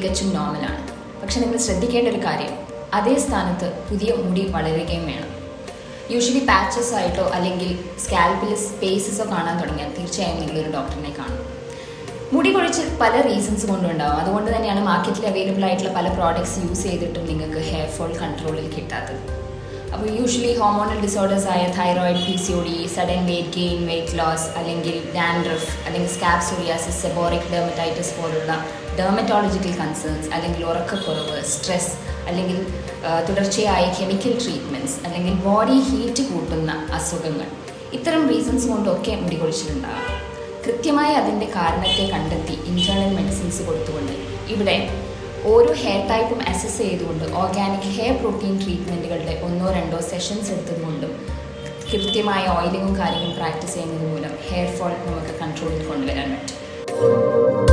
തികച്ചും നോർമലാണ്. പക്ഷെ നിങ്ങൾ ശ്രദ്ധിക്കേണ്ട ഒരു കാര്യം, അതേ സ്ഥാനത്ത് പുതിയ മുടി വളരുകയും വേണം. യൂഷ്വലി പാച്ചസ് ആയിട്ടോ അല്ലെങ്കിൽ സ്കാൽപ്പിൽ സ്പേസസോ കാണാൻ തുടങ്ങിയാൽ തീർച്ചയായും നിങ്ങളൊരു ഡോക്ടറിനെ കാണും. മുടി കൊഴിച്ചിൽ പല റീസൺസ് കൊണ്ടുണ്ടാവും. അതുകൊണ്ട് തന്നെയാണ് മാർക്കറ്റിൽ അവൈലബിൾ ആയിട്ടുള്ള പല പ്രോഡക്ട്സ് യൂസ് ചെയ്തിട്ടും നിങ്ങൾക്ക് ഹെയർ ഫോൾ കൺട്രോളിൽ കിട്ടാത്തത്. അപ്പോൾ യൂഷ്വലി ഹോർമോണൽ ഡിസോർഡേഴ്സ് ആയ thyroid, PCOD, sudden weight gain, weight loss, അല്ലെങ്കിൽ ഡാൻഡ്രഫ്, അല്ലെങ്കിൽ സ്കാബ് സോറിയാസിസ്, സെബോറിക് ഡെർമറ്റൈറ്റിസ് പോലുള്ള ഡെർമറ്റോളജിക്കൽ കൺസേൺസ്, അല്ലെങ്കിൽ ഉറക്കക്കുറവ്, സ്ട്രെസ്, അല്ലെങ്കിൽ തുടർച്ചയായ കെമിക്കൽ ട്രീറ്റ്മെൻറ്റ്സ്, അല്ലെങ്കിൽ ബോഡി ഹീറ്റ് കൂട്ടുന്ന അസുഖങ്ങൾ, ഇത്തരം റീസൺസ് കൊണ്ടൊക്കെ മുടി കൊഴിച്ചിലുണ്ടാകാം. കൃത്യമായി അതിൻ്റെ കാരണത്തെ കണ്ടെത്തി ഇൻറ്റേർണൽ മെഡിസിൻസ് കൊടുത്തുകൊണ്ട് ഇവിടെ ഓരോ ഹെയർ ടൈപ്പും അസസ് ചെയ്തുകൊണ്ട് ഓർഗാനിക് ഹെയർ പ്രോട്ടീൻ ട്രീറ്റ്മെൻറ്റുകളുടെ 1-2 സെഷൻസ് എടുത്തതുകൊണ്ടും കൃത്യമായ ഓയിലിങ്ങും കാര്യങ്ങളും പ്രാക്ടീസ് ചെയ്യുന്നത് മൂലം ഹെയർ ഫോൾ നമുക്ക് കൺട്രോളിൽ കൊണ്ടുവരാൻ പറ്റും.